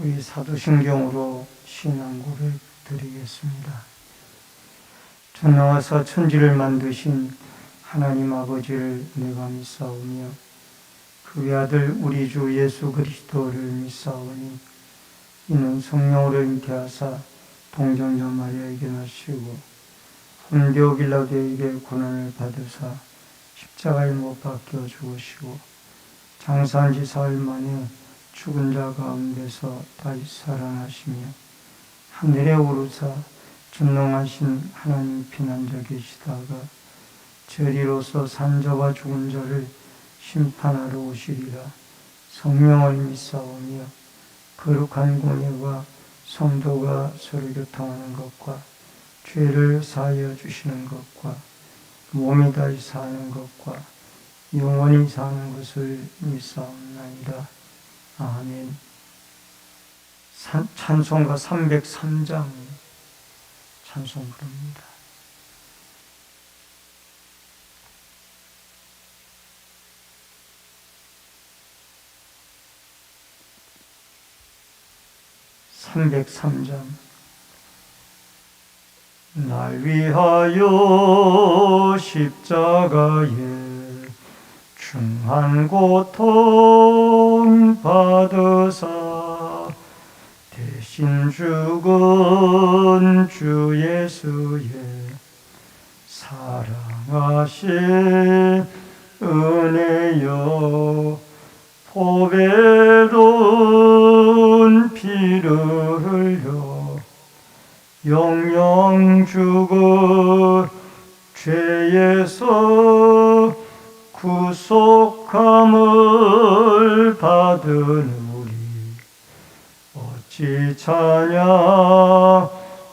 우리 사도신경으로 신앙 고백 드리겠습니다. 전능하사 천지를 만드신 하나님 아버지를 내가 믿사오며 그 외아들 우리 주 예수 그리스도를 믿사오니 이는 성령으로 잉태하사 동정녀 마리아에게 나시고 본디오 빌라도에게 고난을 받으사 십자가에 못 박혀 죽으시고 장사한 지 사흘 만에 죽은 자 가운데서 다시 살아나시며 하늘에 오르사 전능하신 하나님 피난자 계시다가 저리로서 산자와 죽은 자를 심판하러 오시리라. 성령을 믿사오며 거룩한 공예와 성도가 서로 교통하는 것과 죄를 사하여 주시는 것과 몸이 다시 사는 것과 영원히 사는 것을 믿사옵나이다. 아멘. 찬송가 303장 찬송 부릅니다. 날 위하여 십자가에 중한 고통 받으사 대신 죽은 주 예수의 사랑하신 은혜여 보배로운 피를 흘려 영영 죽을 죄에서 구속함을 받은 우리 어찌 찬양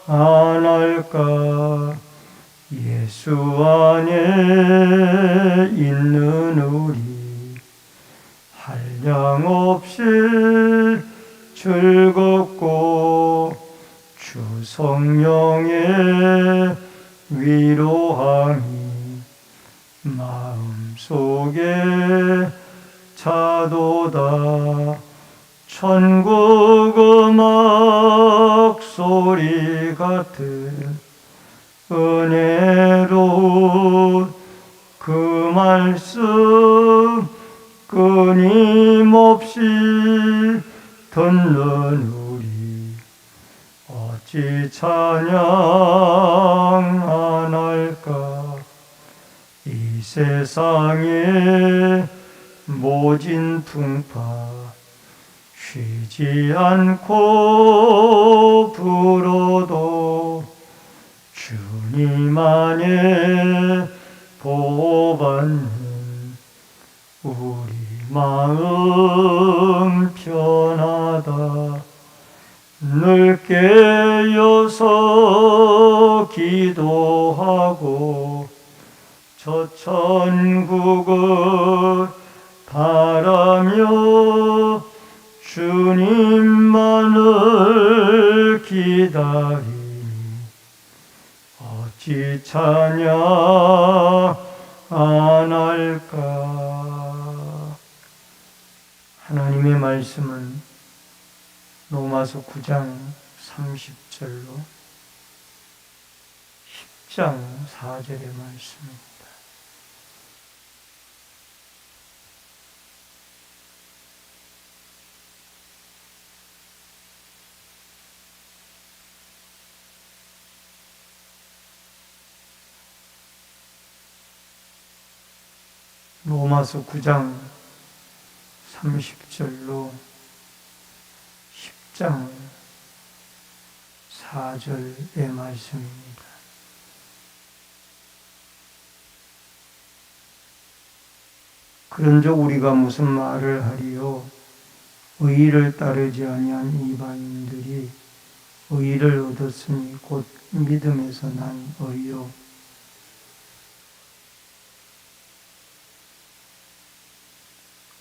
안 할까. 예수 안에 있는 우리 한량없이 즐겁고 주 성령의 위로함이 마음속에 차도다. 천국 음악 소리 같은 은혜로운 그 말씀 끊임없이 듣는 우리 어찌 찬양 안 할까. 이 세상에 모진 풍파 쉬지 않고 불어도 주님 안에 보호받는 우리 마음 편하다. 늘 깨어서 기도하고 저 천국을 바라며 주님만을 기다리니 어찌 찬양 안 할까. 하나님의 말씀은 로마서 9장 30절로 10장 4절의 말씀입니다. 로마서 9장 30절로 10장 4절의 말씀입니다. 그런즉 우리가 무슨 말을 하리요. 의의를 따르지 아니한 이방인들이 의의를 얻었으니 곧 믿음에서 난 의요.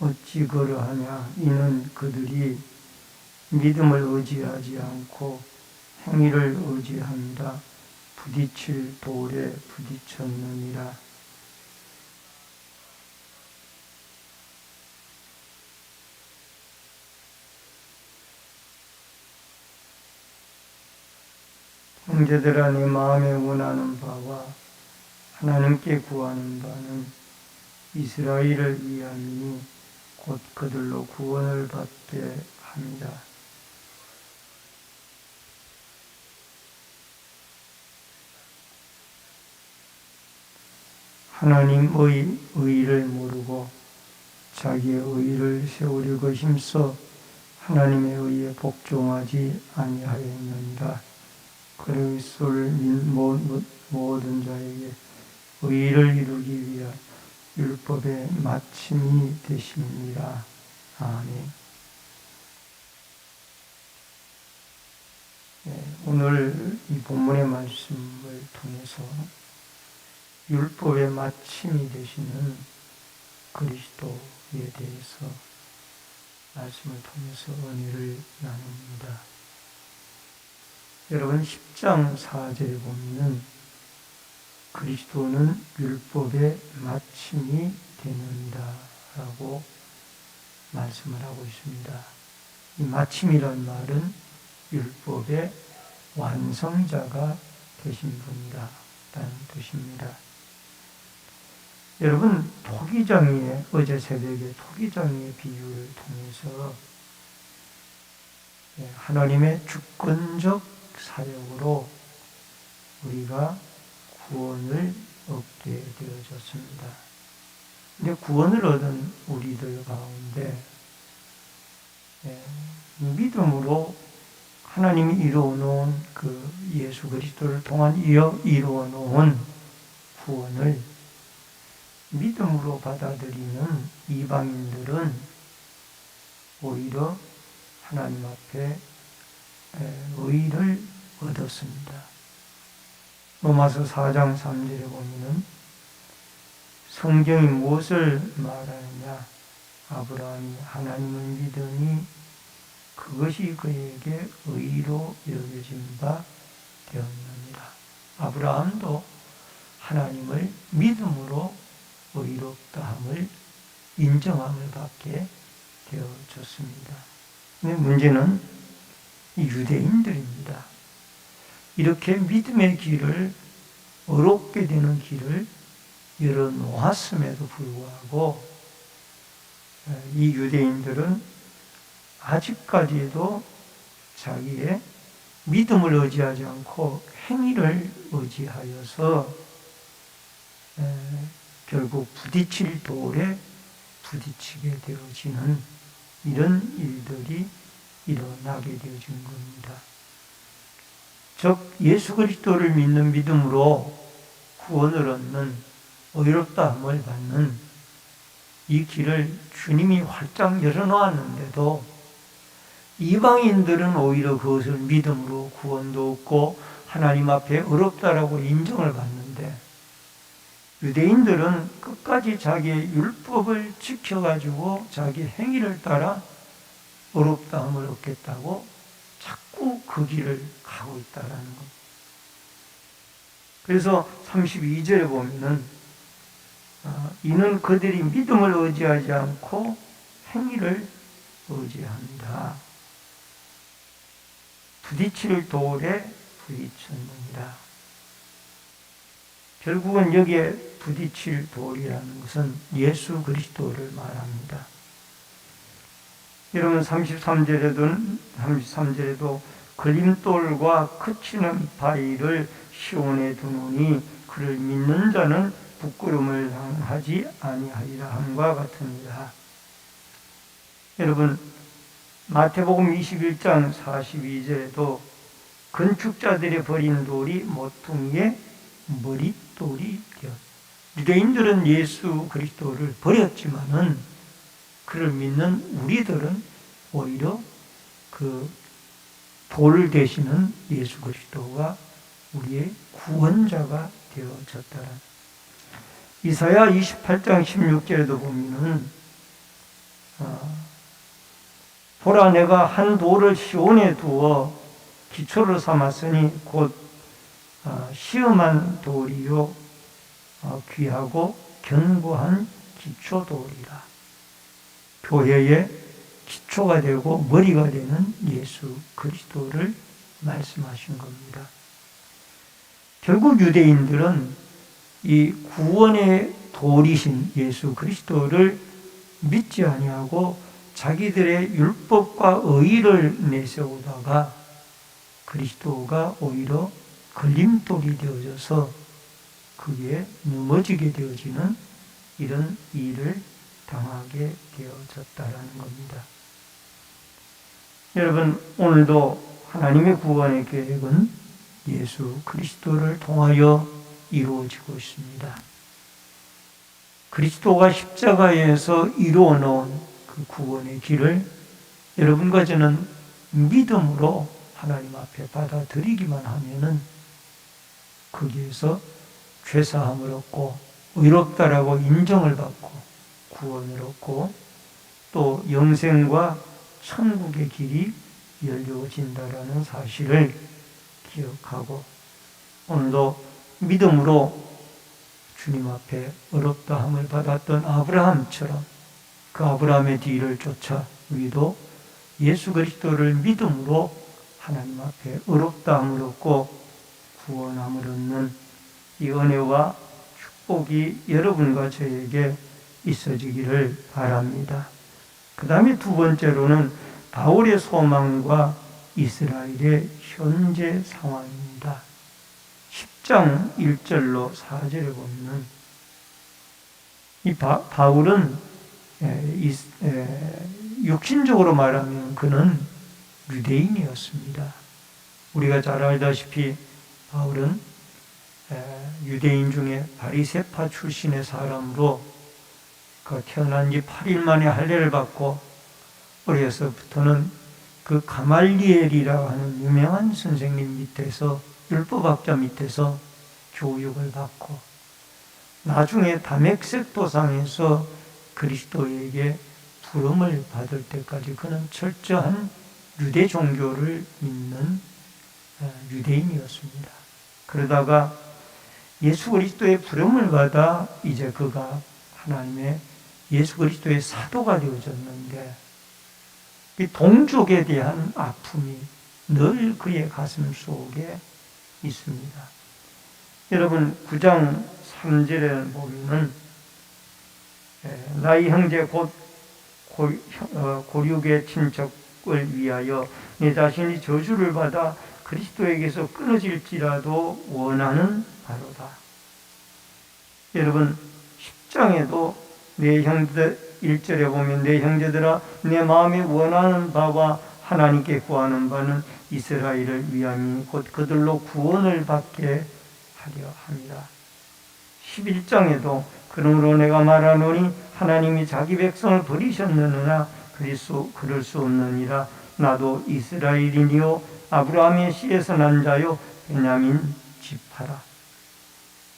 어찌 그러하냐. 이는 그들이 믿음을 의지하지 않고 행위를 의지함이라 부딪힐 돌에 부딪혔느니라. 형제들아, 내 마음에 원하는 바와 하나님께 구하는 바는 이스라엘을 위함이니 곧 그들로 구원을 받게 합니다. 하나님의 의를 모르고 자기의 의를 세우려고 힘써 하나님의 의에 복종하지 아니하였느니라. 그리스도를 믿는 모든 자에게 의를 이루기 위한 율법의 마침이 되심이니라. 아멘. 오늘 이 본문의 말씀을 통해서 율법의 마침이 되시는 그리스도에 대해서 말씀을 통해서 은혜를 나눕니다. 여러분 10장 4절에 보면 그리스도는 율법의 마침이 되느니라 라고 말씀을 하고 있습니다. 이 마침이란 말은 율법의 완성자가 되신 분이다 라는 뜻입니다. 여러분 토기장이의 어제 새벽에 토기장이의 비유를 통해서 하나님의 주권적 사역으로 우리가 구원을 얻게 되어졌습니다. 근데 구원을 얻은 우리들 가운데 믿음으로 하나님이 이루어 놓은 그 예수 그리스도를 통한 이루어 놓은 구원을 믿음으로 받아들이는 이방인들은 오히려 하나님 앞에 의를 얻었습니다. 로마서 4장 3절에 보면은 성경이 무엇을 말하느냐? 아브라함이 하나님을 믿으니 그것이 그에게 의로 여겨진 바 되었느니라. 아브라함도 하나님을 믿음으로 의롭다함을 인정함을 받게 되어졌습니다. 근데 문제는 유대인들입니다. 이렇게 믿음의 길을 어렵게 되는 길을 열어놓았음에도 불구하고 이 유대인들은 아직까지도 자기의 믿음을 의지하지 않고 행위를 의지하여서 결국 부딪힐 돌에 부딪히게 되어지는 이런 일들이 일어나게 되어진 겁니다. 즉 예수 그리스도를 믿는 믿음으로 구원을 얻는 의롭다함을 받는 이 길을 주님이 활짝 열어놓았는데도 이방인들은 오히려 그것을 믿음으로 구원도 얻고 하나님 앞에 의롭다라고 인정을 받는데 유대인들은 끝까지 자기의 율법을 지켜가지고 자기 행위를 따라 의롭다함을 얻겠다고 자꾸 그 길을 가고 있다라는 것. 그래서 32절에 보면은 이는 그들이 믿음을 의지하지 않고 행위를 의지합니다. 부딪힐 돌에 부딪혔느니라. 결국은 여기에 부딪힐 돌이라는 것은 예수 그리스도를 말합니다. 여러분 33절에도 걸림돌과 그치는 바위를 시온에 두노니 그를 믿는 자는 부끄러움을 당하지 아니하리라 함과 같으니라. 여러분 마태복음 21장 42절에도 건축자들이 버린 돌이 모퉁이의 머릿돌이 되었다. 유대인들은 예수 그리스도를 버렸지만은 그를 믿는 우리들은 오히려 그 돌 되시는 예수 그리스도가 우리의 구원자가 되어졌다라. 이사야 28장 16절에도 보면은 보라 내가 한 돌을 시온에 두어 기초를 삼았으니 곧 시험한 돌이요 귀하고 견고한 기초돌이라. 교회의 기초가 되고 머리가 되는 예수 그리스도를 말씀하신 겁니다. 결국 유대인들은 이 구원의 도리신 예수 그리스도를 믿지 아니하고 자기들의 율법과 의의를 내세우다가 그리스도가 오히려 걸림돌이 되어져서 그게 넘어지게 되어지는 이런 일을 당하게 되어졌다라는 겁니다. 여러분, 오늘도 하나님의 구원의 계획은 예수 그리스도를 통하여 이루어지고 있습니다. 그리스도가 십자가에서 이루어 놓은 그 구원의 길을 여러분과 저는 믿음으로 하나님 앞에 받아들이기만 하면은 거기에서 죄사함을 얻고 의롭다라고 인정을 받고 구원을 얻고 또 영생과 천국의 길이 열려진다라는 사실을 기억하고 오늘도 믿음으로 주님 앞에 의롭다함을 받았던 아브라함처럼 그 아브라함의 뒤를 쫓아 우리도 예수 그리스도를 믿음으로 하나님 앞에 의롭다함을 얻고 구원함을 얻는 이 은혜와 축복이 여러분과 저에게 있어지기를 바랍니다. 그 다음에 두 번째로는 바울의 소망과 이스라엘의 현재 상황입니다. 10장 1절로 4절에 보면 이 바울은 육신적으로 말하면 그는 유대인이었습니다. 우리가 잘 알다시피 바울은 유대인 중에 바리새파 출신의 사람으로 태어난 지 8일 만에 할례를 받고 어려서부터는 그 가말리엘이라고 하는 유명한 선생님 밑에서 율법학자 밑에서 교육을 받고 나중에 다메섹 도상에서 그리스도에게 부름을 받을 때까지 그는 철저한 유대 종교를 믿는 유대인이었습니다. 그러다가 예수 그리스도의 부름을 받아 이제 그가 하나님의 예수 그리스도의 사도가 되어졌는데 이 동족에 대한 아픔이 늘 그의 가슴 속에 있습니다. 여러분 9장 3절에 보면은 나의 형제 곧 고륙의 친척을 위하여 내 자신이 저주를 받아 그리스도에게서 끊어질지라도 원하는 바로다. 여러분 10장에도 내 형제 1절에 보면 내 형제들아 내 마음에 원하는 바와 하나님께 구하는 바는 이스라엘을 위함이니 곧 그들로 구원을 받게 하려 합니다. 11장에도 그러므로 내가 말하노니 하나님이 자기 백성을 버리셨느냐 그럴 수 없느니라. 나도 이스라엘이니요 아브라함의 씨에서 난 자요 베냐민 지파라.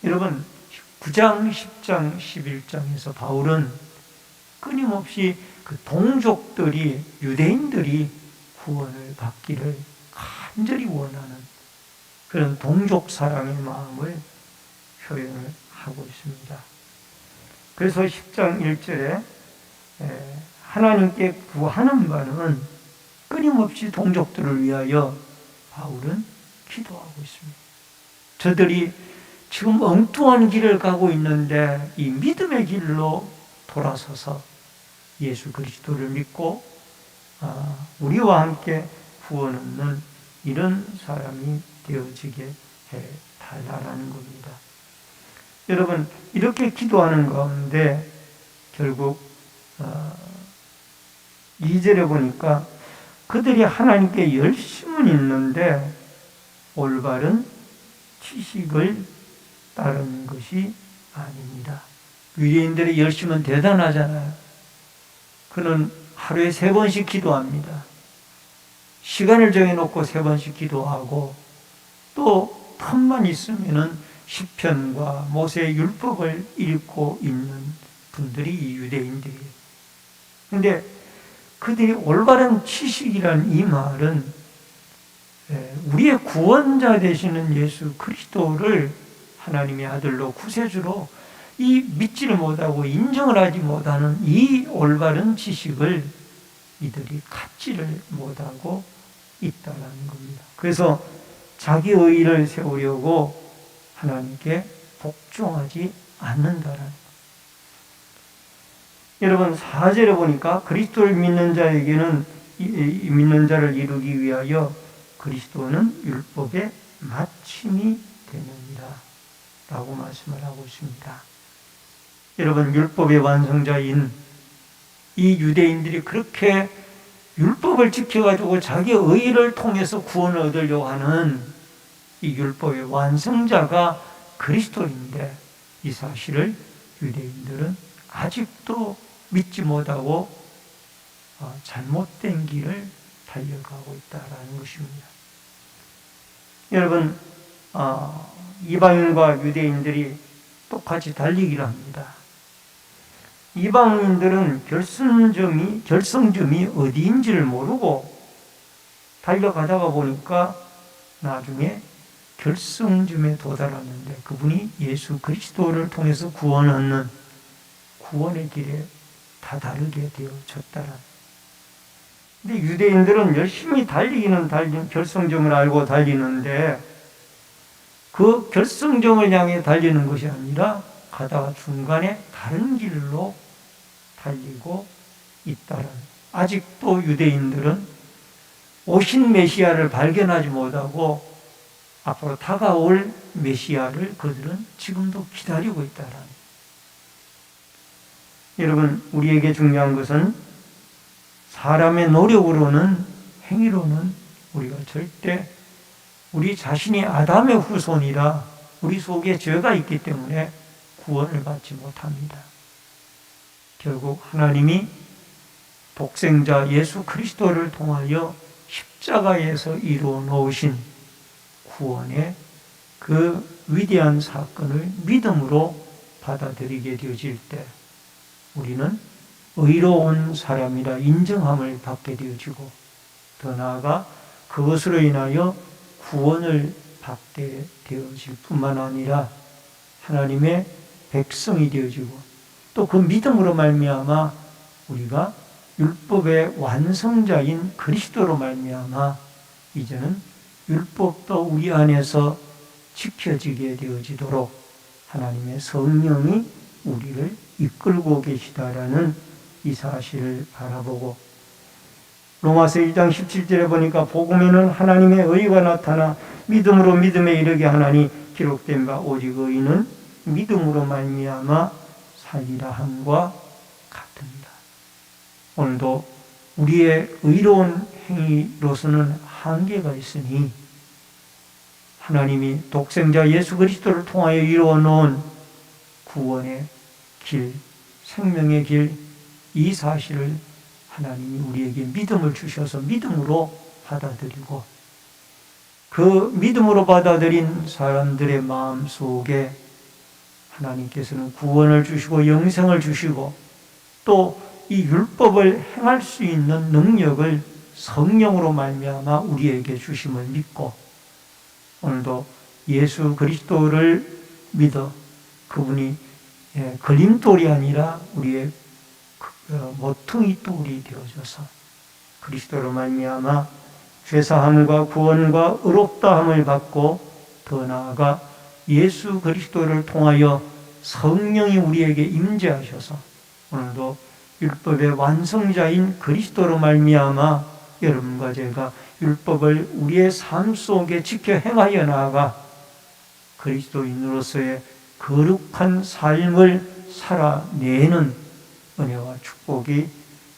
여러분 9장, 10장, 11장에서 바울은 끊임없이 그 동족들이 유대인들이 구원을 받기를 간절히 원하는 그런 동족 사랑의 마음을 표현을 하고 있습니다. 그래서 10장 1절에 하나님께 구하는 바는 끊임없이 동족들을 위하여 바울은 기도하고 있습니다. 저들이 지금 엉뚱한 길을 가고 있는데 이 믿음의 길로 돌아서서 예수 그리스도를 믿고 우리와 함께 구원 얻는 이런 사람이 되어지게 해달라는 겁니다. 여러분 이렇게 기도하는 가운데 결국 2절에 보니까 그들이 하나님께 열심은 있는데 올바른 지식을 따르는 것이 아닙니다. 유대인들의 열심은 대단하잖아요. 그는 하루에 3번씩 기도합니다. 시간을 정해놓고 3번씩 기도하고 또 틈만 있으면은 시편과 모세의 율법을 읽고 있는 분들이 이 유대인들이에요. 그런데 그들이 올바른 지식이란 이 말은 우리의 구원자 되시는 예수 그리스도를 하나님의 아들로 구세주로 이 믿지를 못하고 인정을 하지 못하는 이 올바른 지식을 이들이 갖지를 못하고 있다는 겁니다. 그래서 자기 의의를 세우려고 하나님께 복종하지 않는다라는. 여러분 4절에 보니까 그리스도를 믿는 자에게는 믿는 자를 이루기 위하여 그리스도는 율법의 마침이 되느니라 라고 말씀을 하고 있습니다. 여러분 율법의 완성자인 이 유대인들이 그렇게 율법을 지켜가지고 자기 의를 통해서 구원을 얻으려고 하는 이 율법의 완성자가 그리스도인데 이 사실을 유대인들은 아직도 믿지 못하고 잘못된 길을 달려가고 있다는 것입니다. 여러분 이방인과 유대인들이 똑같이 달리기를 합니다. 이방인들은 결승점이 어디인지를 모르고 달려가다가 보니까 나중에 결승점에 도달하는데 그분이 예수 그리스도를 통해서 구원 얻는 구원의 길에 다다르게 되어졌다는. 근데 유대인들은 열심히 달리기는 결승점을 알고 달리는데 그 결승점을 향해 달리는 것이 아니라 가다가 중간에 다른 길로 달리고 있다는. 아직도 유대인들은 오신 메시아를 발견하지 못하고 앞으로 다가올 메시아를 그들은 지금도 기다리고 있다는. 여러분 우리에게 중요한 것은 사람의 노력으로는 행위로는 우리가 절대 우리 자신이 아담의 후손이라 우리 속에 죄가 있기 때문에 구원을 받지 못합니다. 결국 하나님이 독생자 예수 그리스도를 통하여 십자가에서 이루어 놓으신 구원의 그 위대한 사건을 믿음으로 받아들이게 되어질 때 우리는 의로운 사람이라 인정함을 받게 되어지고 더 나아가 그것으로 인하여 구원을 받게 되어질 뿐만 아니라 하나님의 백성이 되어지고 또 그 믿음으로 말미암아 우리가 율법의 완성자인 그리스도로 말미암아 이제는 율법도 우리 안에서 지켜지게 되어지도록 하나님의 성령이 우리를 이끌고 계시다라는 이 사실을 바라보고 로마서 1장 17절에 보니까 복음에는 하나님의 의가 나타나 믿음으로 믿음에 이르게 하나니 기록된 바 오직 의인은 믿음으로 말미암아 살리라 함과 같습니다. 오늘도 우리의 의로운 행위로서는 한계가 있으니 하나님이 독생자 예수 그리스도를 통하여 이루어 놓은 구원의 길, 생명의 길, 이 사실을 하나님이 우리에게 믿음을 주셔서 믿음으로 받아들이고 그 믿음으로 받아들인 사람들의 마음 속에 하나님께서는 구원을 주시고 영생을 주시고 또 이 율법을 행할 수 있는 능력을 성령으로 말미암아 우리에게 주심을 믿고 오늘도 예수 그리스도를 믿어 그분이 걸림돌이 아니라 우리의 모퉁이 돌이 되어져서 그리스도로 말미암아 죄사함과 구원과 의롭다함을 받고 더 나아가 예수 그리스도를 통하여 성령이 우리에게 임재하셔서 오늘도 율법의 완성자인 그리스도로 말미암아 여러분과 제가 율법을 우리의 삶 속에 지켜 행하여 나아가 그리스도인으로서의 거룩한 삶을 살아내는 은혜와 축복이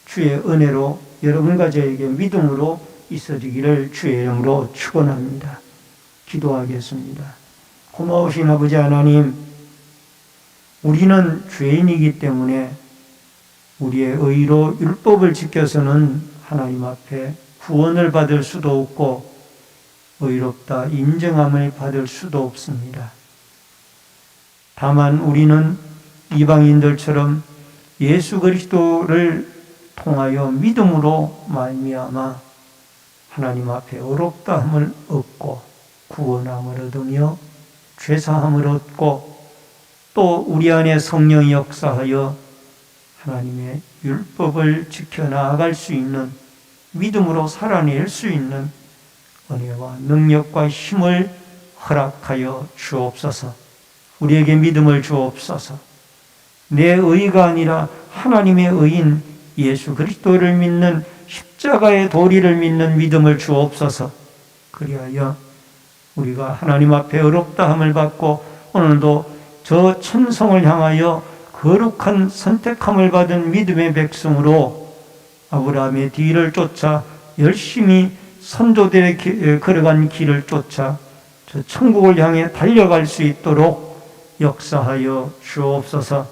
주의 은혜로 여러분과 저에게 믿음으로 있어지기를 주의 이름으로 축원합니다. 기도하겠습니다. 고마우신 아버지 하나님, 우리는 죄인이기 때문에 우리의 의로 율법을 지켜서는 하나님 앞에 구원을 받을 수도 없고 의롭다 인정함을 받을 수도 없습니다. 다만 우리는 이방인들처럼 예수 그리스도를 통하여 믿음으로 말미암아 하나님 앞에 의롭다함을 얻고 구원함을 얻으며 죄사함을 얻고 또 우리 안에 성령이 역사하여 하나님의 율법을 지켜나갈 수 있는 믿음으로 살아낼 수 있는 은혜와 능력과 힘을 허락하여 주옵소서. 우리에게 믿음을 주옵소서. 내 의가 아니라 하나님의 의인 예수 그리스도를 믿는 십자가의 도리를 믿는 믿음을 주옵소서. 그리하여 우리가 하나님 앞에 의롭다함을 받고 오늘도 저 천성을 향하여 거룩한 선택함을 받은 믿음의 백성으로 아브라함의 뒤를 쫓아 열심히 선조들의 걸어간 길을 쫓아 저 천국을 향해 달려갈 수 있도록 역사하여 주옵소서.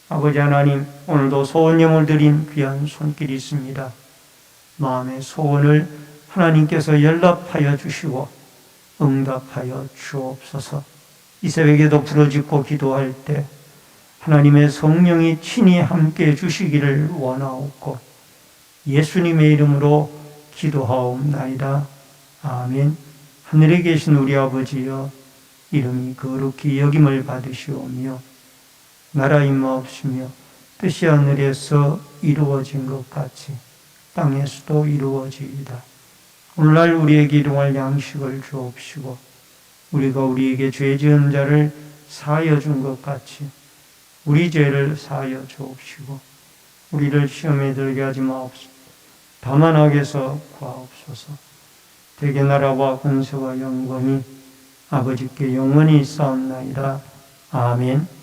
아버지 하나님, 오늘도 소원 예물 드린 귀한 손길이 있습니다. 마음의 소원을 하나님께서 연락하여 주시고 응답하여 주옵소서. 이 새벽에도 부르짖고 기도할 때 하나님의 성령이 친히 함께 해 주시기를 원하옵고 예수님의 이름으로 기도하옵나이다. 아멘. 하늘에 계신 우리 아버지여, 이름이 거룩히 여김을 받으시오며 나라 임하옵시며 뜻이 하늘에서 이루어진 것 같이 땅에서도 이루어지이다. 오늘날 우리에게 일용할 양식을 주옵시고 우리가 우리에게 죄 지은 자를 사하여 준 것 같이 우리 죄를 사하여 주옵시고 우리를 시험에 들게 하지 마옵소서. 다만 악에서 구하옵소서. 대개 나라와 권세와 영광이 아버지께 영원히 있사옵나이다. 아멘.